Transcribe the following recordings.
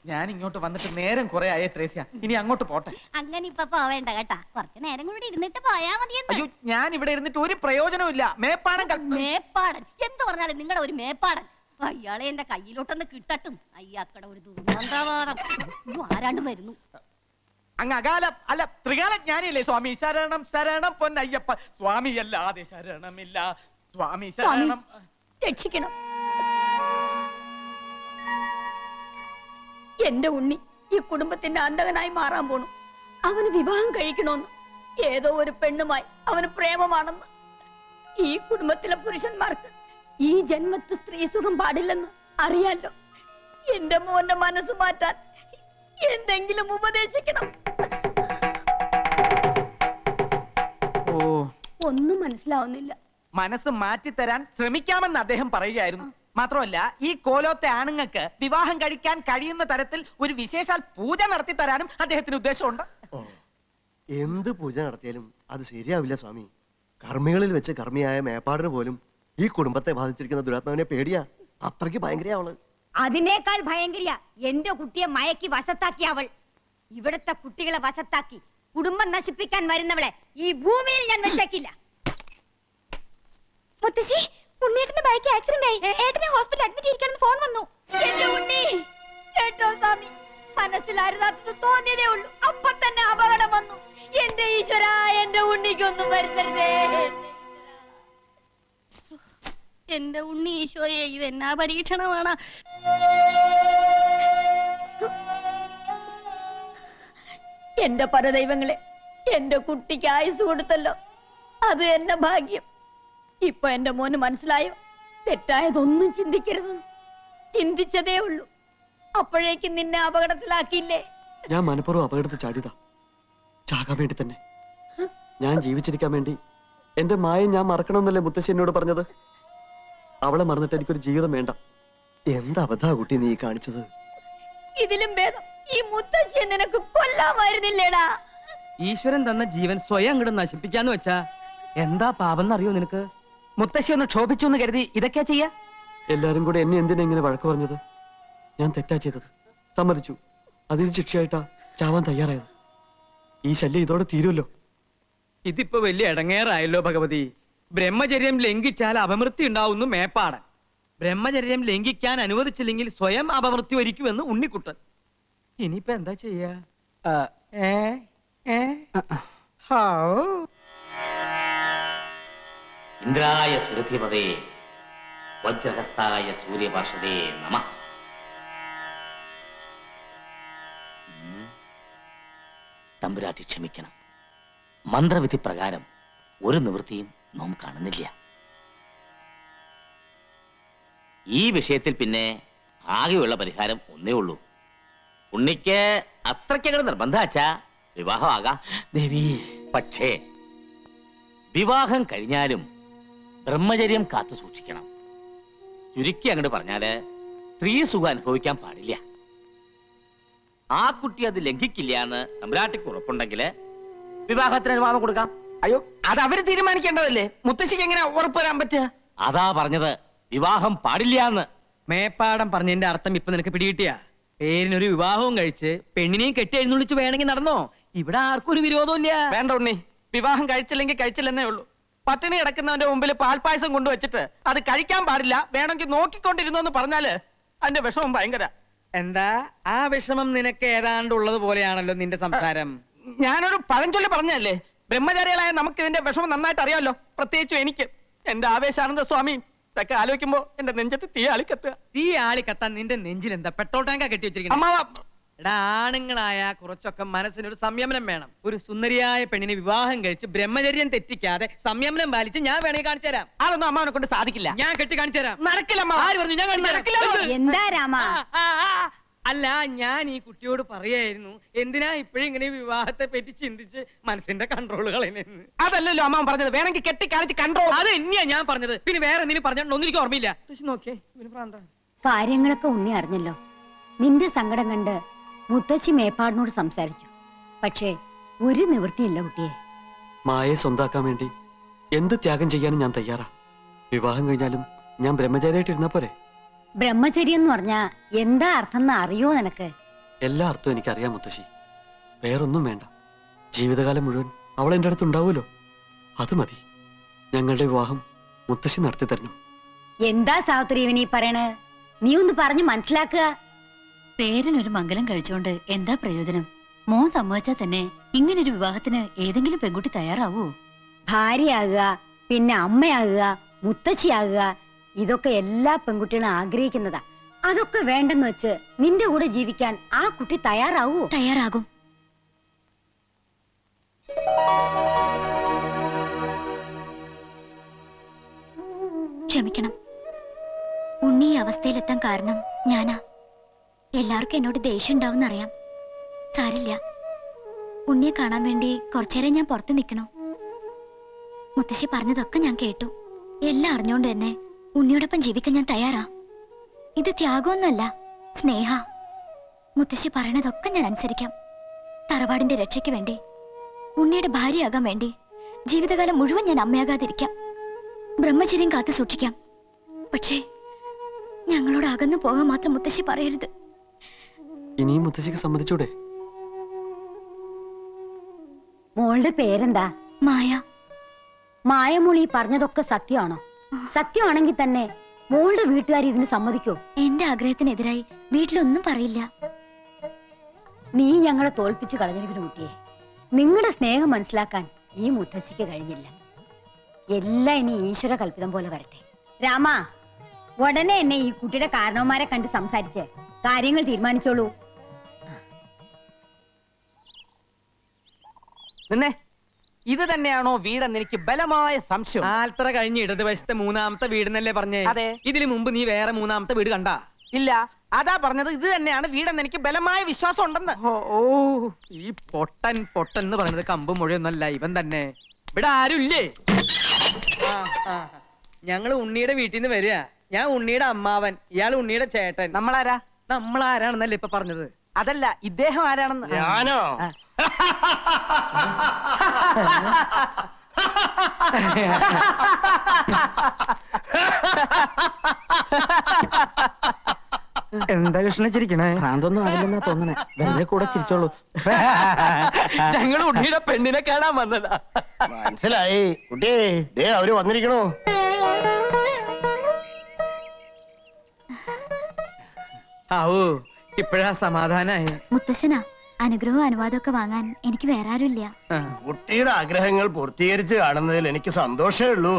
ഞാൻ ഇങ്ങോട്ട് വന്നിട്ട് നേരം കുറെ ആയേ ത്രേസ്യ, ഇനി അങ്ങോട്ട് പോട്ടെ. അങ്ങനെ ഇപ്പൊ പോവേണ്ട കേട്ടാ, കുറച്ച് നേരം കൂടി ഇരുന്നിട്ട് പോയാ മതിയെന്ന്. അയ്യോ, ഞാൻ ഇവിടെ ഇരുന്നിട്ട് ഒരു പ്രയോജനവും ഇല്ല. മേപ്പാടൻ എന്ത് പറഞ്ഞാലും നിങ്ങളുടെ ഒരു മേപ്പാടൻ. അയാളെ എന്റെ കയ്യിലോട്ടൊന്ന് കിട്ടട്ടും. അയ്യാക്കട ഒരു ദുർഗന്ധവാദം. ആരാണ്ടും വരുന്നു. അങ്ങ് അകാലം അല്ല ത്രികാലജ്ഞാനിയല്ലേ സ്വാമി? ശരണം ശരണം പൊന്നയ്യപ്പ സ്വാമി, അല്ലാതെ ശരണമില്ല സ്വാമി. ശരണം, രക്ഷിക്കണം. എന്റെ ഉണ്ണി ഈ കുടുംബത്തിന്റെ അന്തകനായി മാറാൻ പോണു. അവന് വിവാഹം കഴിക്കണമെന്ന് ഏതോ ഒരു പെണ്ണുമായി അവന് പ്രേമമാണെന്ന്. ഈ കുടുംബത്തിലെ പുരുഷന്മാർക്ക് ഈ ജന്മത്ത് സ്ത്രീ സുഖം പാടില്ലെന്ന് അറിയാലോ. എന്റെ മോന്റെ മനസ്സ് മാറ്റാൻ എന്തെങ്കിലും ഉപദേശിക്കണം. ഒന്നും മനസ്സിലാവുന്നില്ല. മനസ്സ് മാറ്റിത്തരാൻ ശ്രമിക്കാമെന്ന് അദ്ദേഹം പറയുകയായിരുന്നു. മാത്രമല്ല, ഈ കോലോത്തെ ആണുങ്ങൾക്ക് വിവാഹം കഴിക്കാൻ കഴിയുന്ന തരത്തിൽ ഒരു വിശേഷാൽ പൂജ നടത്തി തരാനും അദ്ദേഹത്തിന് ഉദ്ദേശമുണ്ട്. എന്ത് പൂജ നടത്തിയാലും അത് ശരിയാവില്ല സ്വാമി. കർമ്മികളിൽ വെച്ച് കർമ്മിയായ മേപ്പാടിന് പോലും ഈ കുടുംബത്തെ ബാധിച്ചിരിക്കുന്ന ദുരാത്മാവിനെ പേടിയാ. അത്രയ്ക്ക് ഭയങ്കര അവള്. അതിനേക്കാൾ ഭയങ്കര എന്റെ കുട്ടിയെ മയക്കി വശത്താക്കി അവൾ. ഇവിടത്തെ കുട്ടികളെ വശത്താക്കി കുടുംബം നശിപ്പിക്കാൻ വരുന്നവളെ ഈ ഭൂമിയിൽ ഞാൻ വെച്ചേക്കില്ല. മുത്തശ്ശി, ഉണ്ണിയേട്ടന്റെ ബൈക്ക് ആക്സിഡന്റ് ആയി. ഏട്ടനെ ഹോസ്പിറ്റലിൽ അഡ്മിറ്റ് ചെയ്യിക്കണമെന്ന് ഫോൺ വന്നു. എന്റെ ഉണ്ണി കേട്ടോ സ്വാമി, മനസ്സിലായിരുന്നത് തോന്നിയതേ ഉള്ളൂ. അപ്പൊ തന്നെ അപകടം വന്നു. എന്റെ ഈശ്വര, എന്റെ ഉണ്ണിക്കൊന്നും വരുത്തരുതേ. എന്റെ ഉണ്ണി ഈശോയെ, ഇത് എന്നാ പരീക്ഷണമാണ്. എന്റെ പരദൈവങ്ങളെ, എന്റെ കുട്ടിക്ക് ആയുസ് കൊടുത്തല്ലോ, അത് എന്റെ ഭാഗ്യം. ഇപ്പൊ എന്റെ മോന് മനസ്സിലായോ? തെറ്റായതൊന്നും ചിന്തിക്കരുത്. ചിന്തിച്ചതേ ഉള്ളൂ. അപ്പോഴേക്കും നിന്നെ അപകടത്തിലാക്കിയില്ലേ? ഞാൻ മനഃപൂർവ്വം അപകടത്തിൽ ചാടിയതാ. ചാകാൻ വേണ്ടി തന്നെ. ഞാൻ ജീവിച്ചിരിക്കാൻ വേണ്ടി എന്റെ മായ ഞാൻ മറക്കണമെന്നല്ലേ മുത്തശ്ശി എന്നോട് പറഞ്ഞത്. അവളെ മറന്നിട്ട് എനിക്കൊരു ജീവിതം വേണ്ട. എന്താ അബദ്ധാ കുട്ടി നീ കാണിച്ചത്? ഇതിലും ഭേദം ഈ മുത്തശ്ശിയെ നിനക്ക് കൊല്ലാമായിരുന്നില്ലേടാ. ഈശ്വരൻ തന്ന ജീവൻ സ്വയം അങ്ങോട്ട് നശിപ്പിക്കാന്ന് വെച്ചാ എന്താ പാപം എന്നറിയോ നിനക്ക്? മുത്തശ്ശി ഒന്ന് ക്ഷോഭിച്ചു എന്ന് കരുതി ഇതൊക്കെയാ ചെയ്യാ? എല്ലാരും കൂടെ എന്നെ എന്തിനാ ഇങ്ങനെ വഴക്ക് പറഞ്ഞത്? ഞാൻ തെറ്റാ ചെയ്തത്, സമ്മതിച്ചു. അതിന് ശിക്ഷയായിട്ടാ ചാവാൻ തയ്യാറായത്. ഈ ശല്യം ഇതോടെ തീരുമല്ലോ. ഇതിപ്പോ വലിയ ഇടങ്ങേറായല്ലോ ഭഗവതി. ബ്രഹ്മചര്യം ലംഘിച്ചാൽ അപമൃത്യു ഉണ്ടാവുന്നു മേപ്പാടൻ. ബ്രഹ്മചര്യം ലംഘിക്കാൻ അനുവദിച്ചില്ലെങ്കിൽ സ്വയം അപമൃത്യു വരിക്കുമെന്ന് ഉണ്ണിക്കുട്ടൻ. ഇനിയിപ്പോ എന്താ ചെയ്യാ? ഇന്ദ്രായ സുരഥിപതേ വജ്രഹസ്തായ സൂര്യപാർഷദേ നമഃ. തമ്പുരാട്ടി ക്ഷമിക്കണം. മന്ത്രവിധി പ്രകാരം ഒരു നിവൃത്തിയും നാം കാണുന്നില്ല. ഈ വിഷയത്തിൽ പിന്നെ ആകെയുള്ള പരിഹാരം ഒന്നേ ഉള്ളൂ. ഉണ്ണിക്ക് അത്രയ്ക്കങ്ങട് നിർബന്ധാച്ചാ വിവാഹമാകാം ദേവി. പക്ഷേ വിവാഹം കഴിഞ്ഞാലും ബ്രഹ്മചര്യം കാത്തു സൂക്ഷിക്കണം. ചുരുക്കി അങ്ങോട്ട് പറഞ്ഞാല് സ്ത്രീ സുഖം അനുഭവിക്കാൻ പാടില്ല. ആ കുട്ടി അത് ലംഘിക്കില്ല എന്ന് തമ്പുരാട്ടിക്ക് ഉറപ്പുണ്ടെങ്കിൽ വിവാഹത്തിന് അനുവാദം കൊടുക്കാം. അയ്യോ, അത് അവര് തീരുമാനിക്കേണ്ടതല്ലേ. മുത്തശ്ശിക്ക് എങ്ങനെ ഉറപ്പ് വരാൻ പറ്റുക? അതാ പറഞ്ഞത്, വിവാഹം പാടില്ല എന്ന്. മേപ്പാടം പറഞ്ഞതിന്റെ അർത്ഥം ഇപ്പൊ നിനക്ക് പിടികിട്ടിയ? പേരിനൊരു വിവാഹവും കഴിച്ച് പെണ്ണിനെയും കെട്ടി എഴുന്നള്ളിച്ച് വേണമെങ്കിൽ നടന്നോ. ഇവിടെ ആർക്കും ഒരു വിരോധവും ഇല്ല. വേണ്ട ഉണ്ണി, വിവാഹം കഴിച്ചില്ലെങ്കിൽ കഴിച്ചില്ലെന്നേ ഉള്ളൂ. പട്ടിണി കിടക്കുന്നവന്റെ മുമ്പിൽ പാൽപ്പായസം കൊണ്ടുവച്ചിട്ട് അത് കഴിക്കാൻ പാടില്ല, വേണമെങ്കിൽ നോക്കിക്കൊണ്ടിരുന്നു എന്ന് പറഞ്ഞാല് അതിന്റെ വിഷമം ഭയങ്കര. എന്താ ആ വിഷമം നിനക്ക് ഏതാണ്ട് ഉള്ളത് പോലെയാണല്ലോ നിന്റെ സംസാരം. ഞാനൊരു പഴഞ്ചൊല്ലി പറഞ്ഞല്ലേ, ബ്രഹ്മചാരികളായ നമുക്ക് ഇതിന്റെ വിഷമം നന്നായിട്ട് അറിയാമല്ലോ. പ്രത്യേകിച്ചും എനിക്ക്. എന്റെ ആവേശാനന്ദ സ്വാമി ഇതൊക്കെ ആലോചിക്കുമ്പോ എന്റെ നെഞ്ചത്ത് തീ ആളിക്കത്തുക. തീ ആളി കത്താൻ നിന്റെ നെഞ്ചിൽ എന്താ പെട്രോൾ ടാങ്കാ കെട്ടി വെച്ചിരിക്കുന്നത്? എടാ, ആണുങ്ങളായ കുറച്ചൊക്കെ മനസ്സിനൊരു സംയമനം വേണം. ഒരു സുന്ദരിയായ പെണ്ണിനെ വിവാഹം കഴിച്ച് ബ്രഹ്മചര്യം തെറ്റിക്കാതെ സംയമനം പാലിച്ച് ഞാൻ വേണമെങ്കിൽ കാണിച്ചു തരാം. അതൊന്നും അമ്മാവനെ കൊണ്ട് സാധിക്കില്ല. ഞാൻ കെട്ടി കാണിച്ചു തരാം. നടക്കില്ല. ആര് പറഞ്ഞു? ഞാൻ കാണിച്ചു. എന്താ രാമ? അല്ല, ഞാൻ ഈ കുട്ടിയോട് പറയായിരുന്നു എന്തിനാ ഇപ്പോഴും ഇങ്ങനെ വിവാഹത്തെ പറ്റി ചിന്തിച്ച് മനസ്സിന്റെ കൺട്രോൾ കളയുന്നെന്ന്. അതല്ലല്ലോ അമ്മാവൻ പറഞ്ഞത്, വേണമെങ്കിൽ കെട്ടി കാണിച്ച് കൺട്രോൾ. അത് തന്നെയാ ഞാൻ പറഞ്ഞത്. പിന്നെ വേറെ എന്തെങ്കിലും പറഞ്ഞോണ്ടൊന്നും എനിക്ക് ഓർമ്മയില്ല. നോക്കേ, കാര്യങ്ങളൊക്കെ ഉണ്ണി അറിഞ്ഞല്ലോ. നിന്റെ സങ്കടം കണ്ട് മുത്തശ്ശി മേപ്പാടിനോട് സംസാരിച്ചു. പക്ഷേ ഒരു നിവൃത്തിയില്ല കുട്ടിയെ. മായയെ സ്വന്താക്കാൻ വേണ്ടി എന്ത് ത്യാഗം ചെയ്യാനും ഞാൻ തയ്യാറാ. വിവാഹം കഴിഞ്ഞാലും ഞാൻ ബ്രഹ്മചാരിയായിട്ട് ഇരുന്നാ പോരെ? ബ്രഹ്മചര്യം എന്ന് പറഞ്ഞാ എന്താ അർത്ഥം എന്ന് അറിയോ നിനക്ക്? എല്ലാ അർത്ഥവും എനിക്കറിയാം മുത്തശ്ശി. വേറൊന്നും വേണ്ട. ജീവിതകാലം മുഴുവൻ അവൾ എൻ്റെ അടുത്ത് ഉണ്ടാവുമല്ലോ, അത് മതി. ഞങ്ങളുടെ വിവാഹം മുത്തശ്ശി നടത്തി തരണം. എന്താ സാവിത്രി ഇവനീ പറയണേ? നീ ഒന്ന് പറഞ്ഞു മനസ്സിലാക്കുക. പേരിനൊരു മംഗലം കഴിച്ചോണ്ട് എന്താ പ്രയോജനം? മോൻ സമ്മതിച്ചാൽ തന്നെ ഇങ്ങനൊരു വിവാഹത്തിന് ഏതെങ്കിലും പെൺകുട്ടി തയ്യാറാവോ? ഭാര്യയാകുക, പിന്നെ അമ്മയാകുക, മുത്തശ്ശിയാകുക, ഇതൊക്കെ എല്ലാ പെൺകുട്ടികളും ആഗ്രഹിക്കുന്നതാ. അതൊക്കെ വേണ്ടെന്ന് വെച്ച് നിന്റെ കൂടെ ജീവിക്കാൻ ആ കുട്ടി തയ്യാറാവോ? തയ്യാറാകും. ക്ഷമിക്കണം, ഉണ്ണി ഈ അവസ്ഥയിലെത്താൻ കാരണം ഞാനാ. എല്ലാവർക്കും എന്നോട് ദേഷ്യം ഉണ്ടാവും അറിയാം. സാരില്ല, ഉണ്ണിയെ കാണാൻ വേണ്ടി കുറച്ചേരം ഞാൻ പുറത്ത് നിൽക്കണോ? മുത്തശ്ശി പറഞ്ഞതൊക്കെ ഞാൻ കേട്ടു. എല്ലാം അറിഞ്ഞോണ്ട് തന്നെ ഉണ്ണിയോടൊപ്പം ജീവിക്കാൻ ഞാൻ തയ്യാറാ. ഇത് ത്യാഗമൊന്നുമല്ല, സ്നേഹ. മുത്തശ്ശി പറയണതൊക്കെ ഞാൻ അനുസരിക്കാം. തറവാടിന്റെ രക്ഷയ്ക്ക് വേണ്ടി, ഉണ്ണിയുടെ ഭാര്യയാകാൻ വേണ്ടി ജീവിതകാലം മുഴുവൻ ഞാൻ അമ്മയാകാതിരിക്കാം. ബ്രഹ്മചര്യം കാത്തു സൂക്ഷിക്കാം. പക്ഷേ ഞങ്ങളോട് അകന്നു പോകാൻ മാത്രം മുത്തശ്ശി പറയരുത്. ഇനിയും മുത്തശ്ശിക്ക് സമ്മതിച്ചൂടെ? മോളുടെ പേരെന്താ? മായ. മായമോളി പറഞ്ഞതൊക്കെ സത്യമാണോ? സത്യമാണെങ്കിൽ തന്നെ മോളുടെ വീട്ടുകാർ ഇതിന് സമ്മതിക്കോ? എന്റെ ആഗ്രഹത്തിനെതിരായി വീട്ടിലൊന്നും പറയില്ല. നീ ഞങ്ങളെ തോൽപ്പിച്ചു കളഞ്ഞിരിക്കുന്ന കുട്ടിയെ. നിങ്ങളുടെ സ്നേഹം മനസ്സിലാക്കാൻ ഈ മുത്തശ്ശിക്ക് കഴിഞ്ഞില്ല. എല്ലാം ഇനി ഈശ്വര കൽപ്പിതം പോലെ വരട്ടെ. രാമ, ഉടനെ എന്നെ ഈ കുട്ടിയുടെ കാരണവന്മാരെ കണ്ട് സംസാരിച്ച് കാര്യങ്ങൾ തീരുമാനിച്ചോളൂ. നിന്നെ ഇത് തന്നെയാണോ വീടെന്ന് എനിക്ക് ബലമായ സംശയം. ആൽത്തറ കഴിഞ്ഞ് ഇടതുവശത്തെ മൂന്നാമത്തെ വീടെന്നല്ലേ പറഞ്ഞേ? അതെ. ഇതിനു മുമ്പ് നീ വേറെ മൂന്നാമത്തെ വീട് കണ്ടാ? ഇല്ല, അതാ പറഞ്ഞത് ഇത് തന്നെയാണ് വീടെന്ന് എനിക്ക് ബലമായ വിശ്വാസം ഉണ്ടെന്ന്. ഓ, ഈ പൊട്ടൻ പൊട്ടൻ എന്ന് പറയുന്നത് കമ്പും മുഴയൊന്നല്ല, ഇവൻ തന്നെ. ഇവിടെ ആരുമില്ലേ? ഞങ്ങള് ഉണ്ണിയുടെ വീട്ടിൽ നിന്ന് വരിക. ഞാൻ ഉണ്ണിയുടെ അമ്മാവൻ, ഇയാൾ ഉണ്ണിയുടെ ചേട്ടൻ. നമ്മളാരാ? നമ്മളാരാണെന്നല്ലേ ഇപ്പൊ പറഞ്ഞത്? അതല്ല, ഇദ്ദേഹം ആരാണെന്ന്. ഞാനോ? എന്താ കൃഷ്ണ ചിരിക്കണേ? ഭ്രാന്തൊന്നും ആവില്ലെന്നാ തോന്നണേ. വെറുതെ കൂടെ ചിരിച്ചോളൂ. ഞങ്ങൾ ഉണ്ണിയുടെ പെണ്ണിനെ കാണാൻ വന്നതാ. മനസ്സിലായി കുട്ടിയെ, ദേ അവര് വന്നിരിക്കണോ? ആവൂ, ഇപ്പഴാ സമാധാനായി. മുത്തശ്ശനാ, അനുഗ്രഹവും അനുവാദമൊക്കെ വാങ്ങാൻ എനിക്ക് വേറെ ആരുമില്ല. കുട്ടിയുടെ ആഗ്രഹങ്ങൾ പൂർത്തീകരിച്ച് കാണുന്നതിൽ എനിക്ക് സന്തോഷമേ ഉള്ളൂ.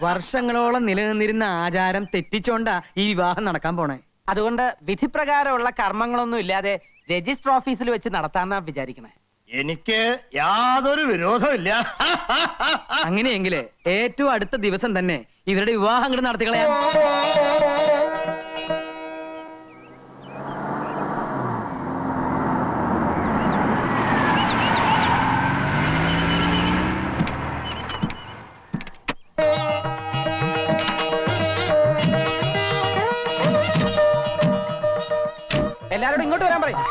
വർഷങ്ങളോളം നിലനിന്നിരുന്ന ആചാരം തെറ്റിച്ചോണ്ടാ ഈ വിവാഹം നടക്കാൻ പോണേ. അതുകൊണ്ട് വിധിപ്രകാരമുള്ള കർമ്മങ്ങളൊന്നും ഇല്ലാതെ രജിസ്റ്റർ ഓഫീസിൽ വെച്ച് നടത്താന്നാ വിചാരിക്കണേ. എനിക്ക് യാതൊരു വിരോധമില്ല. അങ്ങനെയെങ്കില് ഏറ്റവും അടുത്ത ദിവസം തന്നെ ഇവരുടെ വിവാഹം അങ്ങോട്ട് നടത്തിക്കളയാം. എല്ലാരോടും ഇങ്ങോട്ട് വരാൻ പറയും.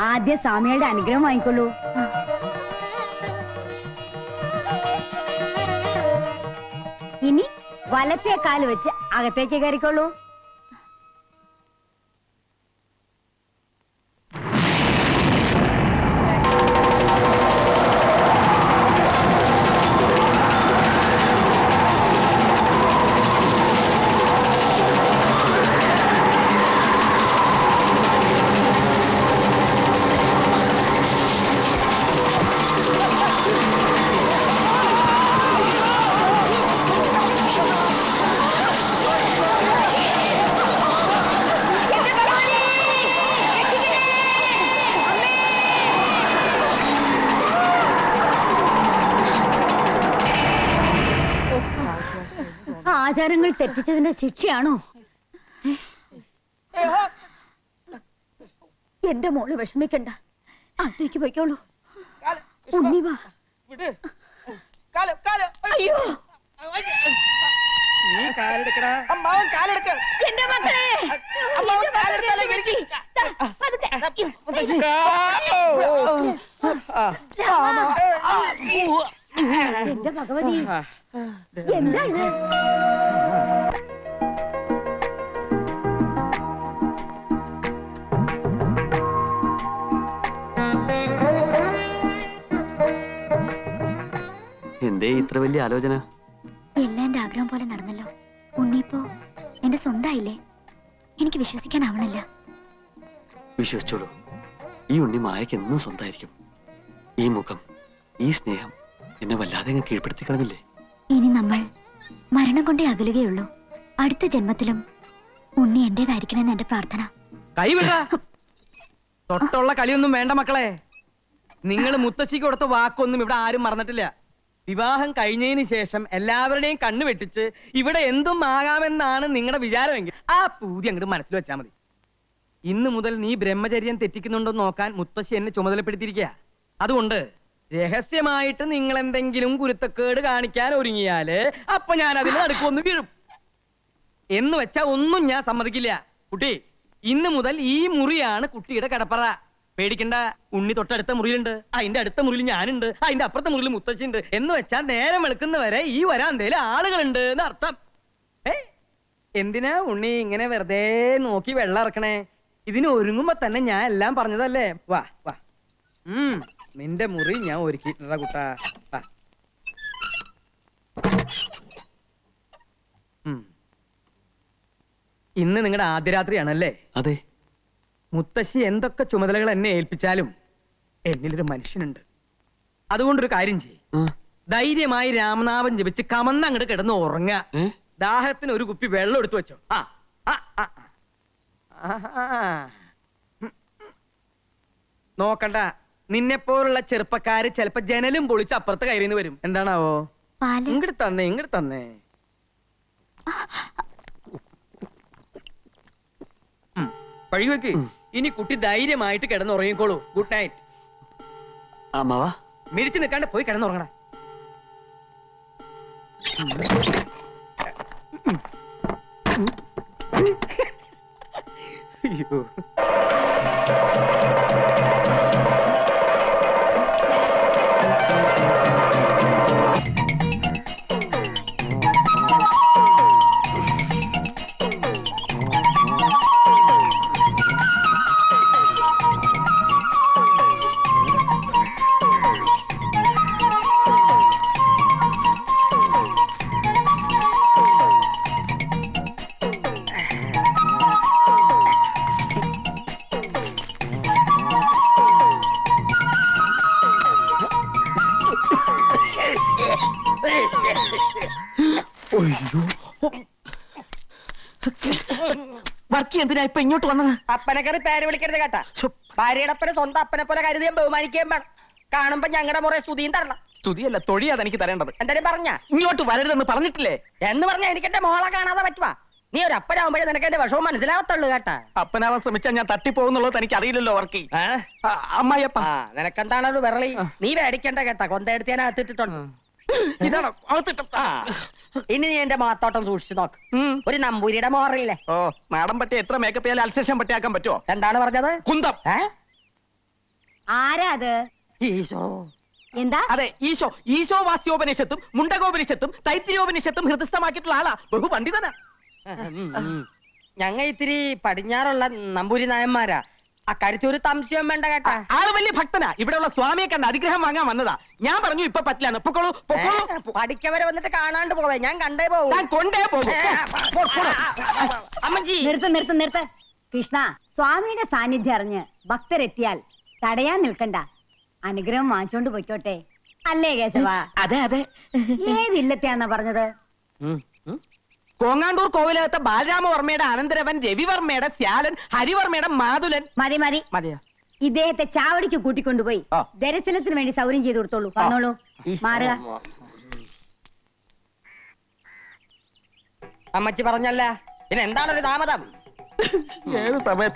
ആദ്യം സ്വാമികളുടെ അനുഗ്രഹം വാങ്ങിക്കൊള്ളൂ. ഇനി വലത്തെ കാല് വെച്ച് അകത്തേക്ക് കയറിക്കൊള്ളൂ. ആചാരങ്ങൾ തെറ്റിച്ചതിന്റെ ശിക്ഷയാണോ? എന്റെ മോള് വിഷമിക്കണ്ട, അകത്തേക്ക് പോയിക്കോളൂ. ഉണ്ണി വാ. വിട്. കാല്, കാല്. അയ്യോ, നീ കാലെടുക്കടാ. അമ്മാവൻ കാലെടുക്ക്. എന്റെ മക്കളെ അമ്മാവൻ കാലെടുത്താലേ എനിക്ക് പതുക്കെ. എന്റെ ഭഗവതി എന്താ ഇത്? എന്തേ ഇത്ര വലിയ ആലോചന? എല്ലാം എന്റെ ആഗ്രഹം പോലെ നടന്നല്ലോ. ഉണ്ണിപ്പോ എന്റെ സ്വന്തമായില്ലേ? എനിക്ക് വിശ്വസിക്കാനാവണില്ല. വിശ്വസിച്ചോളൂ, ഈ ഉണ്ണി മായക്ക് എന്നും സ്വന്തമായിരിക്കും. ഈ മുഖം, ഈ സ്നേഹം എന്നെ വല്ലാതെ അങ്ങ് കീഴ്പ്പെടുത്തി കളഞ്ഞില്ലേ? ഇനി നമ്മൾ മരണം കൊണ്ടേ അകലുകയുള്ളൂ. അടുത്ത ജന്മത്തിലും ഉണ്ണി എന്റേതായിരിക്കണമെന്ന് എന്റെ പ്രാർത്ഥന. കൈവിട. തൊട്ടുള്ള കളിയൊന്നും വേണ്ട മക്കളെ. നിങ്ങൾ മുത്തശ്ശിക്ക് കൊടുത്ത വാക്കൊന്നും ഇവിടെ ആരും മറന്നിട്ടില്ല. വിവാഹം കഴിഞ്ഞതിന് ശേഷം എല്ലാവരുടെയും കണ്ണു വെട്ടിച്ച് ഇവിടെ എന്തും ആകാമെന്നാണ് നിങ്ങളുടെ വിചാരമെങ്കിൽ ആ പൂതി അങ്ങോട്ട് മനസ്സിൽ വെച്ചാൽ മതി. ഇന്ന് മുതൽ നീ ബ്രഹ്മചര്യം തെറ്റിക്കുന്നുണ്ടോ നോക്കാൻ മുത്തശ്ശി എന്നെ ചുമതലപ്പെടുത്തിയിരിക്കുക. അതുകൊണ്ട് രഹസ്യമായിട്ട് നിങ്ങൾ എന്തെങ്കിലും കുരുത്തക്കേട് കാണിക്കാൻ ഒരുങ്ങിയാല് അപ്പൊ ഞാൻ അതിന് നടുക്കൊന്ന് വീഴും. എന്ന് വെച്ചാ ഒന്നും ഞാൻ സമ്മതിക്കില്ല. കുട്ടി, ഇന്ന് മുതൽ ഈ മുറിയാണ് കുട്ടിയുടെ കിടപ്പറ. പേടിക്കണ്ട, ഉണ്ണി തൊട്ടടുത്ത മുറിയിലുണ്ട്, അതിന്റെ അടുത്ത മുറിയിൽ ഞാനുണ്ട്, അതിന്റെ അപ്പുറത്തെ മുറിയിൽ മുത്തശ്ശിണ്ട്. എന്ന് വെച്ചാൽ നേരം വെളുക്കുന്നവരെ ഈ വരാന്തേല് ആളുകളുണ്ട് എന്ന് അർത്ഥം. എന്തിനാ ഉണ്ണി ഇങ്ങനെ വെറുതെ നോക്കി വെള്ളം ഇറക്കണേ? ഇതിന് ഒരുങ്ങുമ്പോ തന്നെ ഞാൻ എല്ലാം പറഞ്ഞതല്ലേ. വാ വാ, നിന്റെ മുറി ഞാൻ ഒരുക്കിയിട്ടുള്ള കുട്ടാ. വാ. ഇന്ന് നിങ്ങളുടെ ആദ്യ രാത്രിയാണല്ലേ? അതെ. മുത്തശ്ശി എന്തൊക്കെ ചുമതലകൾ എന്നെ ഏൽപ്പിച്ചാലും എന്നിലൊരു മനുഷ്യനുണ്ട്. അതുകൊണ്ടൊരു കാര്യം ചെയ്യും, ധൈര്യമായി രാമനാമം ജപിച്ച് കമന്ന് അങ്ങോട്ട് കിടന്ന് ഉറങ്ങുക. ദാഹത്തിന് ഒരു കുപ്പി വെള്ളം എടുത്തു വെച്ചോ. നോക്കണ്ട, നിന്നെപ്പോലുള്ള ചെറുപ്പക്കാര് ചിലപ്പോ ജനലും പൊളിച്ച് അപ്പുറത്ത് കയറിന്ന് വരും. എന്താണാവോ? ഇങ്ങോട്ട് തന്നെ, ഇങ്ങോട്ട് തന്നെ. പഴിവെക്ക്. ഇനി കുട്ടി ധൈര്യമായിട്ട് കിടന്നുറങ്ങിക്കോളൂ. Good night. അമ്മാവാ, മിരിച്ചു നിൽക്കാണ്ട് പോയി കിടന്നുറങ്ങണ. അയ്യോ, വർക്കി എന്തിനാ ഇപ്പൊ ഇങ്ങോട്ട് വന്നത്? അപ്പനക്കറി പേര് വിളിക്കരുത് കേട്ടാ. ഭാര്യയുടെ അപ്പനെ സ്വന്തം അപ്പനെ പോലെ കരുതിയും ബഹുമാനിക്കുകയും വേണം. കാണുമ്പോ ഞങ്ങളുടെ മുറേ സ്തുതിയും തരണം. സ്തുതിയല്ല, തൊഴിയാത് എനിക്ക് തരേണ്ടത്. എന്തായാലും പറഞ്ഞ ഇങ്ങോട്ട് വരരുതെന്ന് പറഞ്ഞിട്ടില്ലേ? എന്ന് പറഞ്ഞാ എനിക്ക് എന്റെ മോളെ കാണാതെ പറ്റുവാ. നീ ഒരു അപ്പനാവുമ്പോഴേ നിനക്ക് എന്റെ വിഷമം മനസ്സിലാവത്തുള്ളൂ കേട്ടാ. അപ്പനാവാൻ ശ്രമിച്ചാൽ ഞാൻ തട്ടിപ്പോകുന്നുള്ളത് എനിക്ക് അറിയില്ലല്ലോ വർക്കി. അമ്മായിയപ്പ, നിനക്കെന്താണ് ഒരു വിരളി? നീ മേടിക്കണ്ട കേട്ടാ, കൊന്തയെടുത്ത് ഞാൻ അകത്തിട്ടിട്ടുണ്ട്. ഇതാണോ അകത്തിട്ട? ഇനി നീ എന്റെ മാത്തോട്ടം സൂക്ഷിച്ചു നോക്ക്. ഒരു നമ്പൂരിയുടെ മോറില്ലേ? ഓ, മാഡം പറ്റിയ എത്ര മേക്കപ്പ് ചെയ്യാൻ അൽസേഷൻ പറ്റിയാക്കാൻ പറ്റുമോ? എന്താണ് പറഞ്ഞത്? കുന്തം. ആരാ അത്? ഈശോ. എന്താ? അതെ, ഈശോ. ഈശോ വാസ്യോപനിഷത്തും മുണ്ടകോപനിഷത്തും തൈത്തിരിയോപനിഷത്തും ഹൃദയസ്ഥമാക്കിയിട്ടുള്ള ആളാ. ബഹുപണ്ഡിതനാ. ഞങ്ങ ഇത്തിരി പടിഞ്ഞാറുള്ള നമ്പൂരി നായന്മാരാ. അക്കാര്യത്തിൽ ഒരു സംശയം വേണ്ട കേട്ടാ. ആള് വലിയ ഭക്തനാ. ഇവിടെയുള്ള സ്വാമിയെ കണ്ട് അനുഗ്രഹം വാങ്ങാൻ വന്നതാ. ഞാൻ പറഞ്ഞു ഇപ്പൊ പറ്റില്ലാന്ന്. പൊക്കോളൂ, പൊക്കോളൂ. പഠിക്കവരെ വന്നിട്ട് കാണാണ്ട് പോവേ. ഞാൻ കണ്ടേ പോവൂ. ഞാൻ കൊണ്ടേ പോകും. അമ്മജി, നിർത്ത്. കൃഷ്ണ, സ്വാമിയുടെ സാന്നിധ്യം അറിഞ്ഞ് ഭക്തരെത്തിയാൽ തടയാൻ നിൽക്കണ്ട. അനുഗ്രഹം വാങ്ങിച്ചോണ്ട് പൊയ്ക്കോട്ടെ. അല്ലേ കേശവ? അതെ അതെ. ഏതില്ലത്തെയാന്നാ പറഞ്ഞത്? കോങ്ങാണ്ടൂർ കോവിലകത്തെ ബാലരാമവർമ്മയുടെ അനന്തരവൻ രവിവർമ്മയുടെ ശ്യാലൻ ഹരിവർമ്മയുടെ മാതുലൻ. മതി മതിയോ? ഇദ്ദേഹത്തെ ചാവടിക്ക് കൂട്ടിക്കൊണ്ടുപോയി ദർശനത്തിന് വേണ്ടി സൗകര്യം ചെയ്തു കൊടുത്തോളൂ. വന്നോളൂ, മാറുക. അമ്മച്ചി പറഞ്ഞല്ല, പിന്നെ എന്താണ് ഒരു താമതം? ഏത് സമയത്താ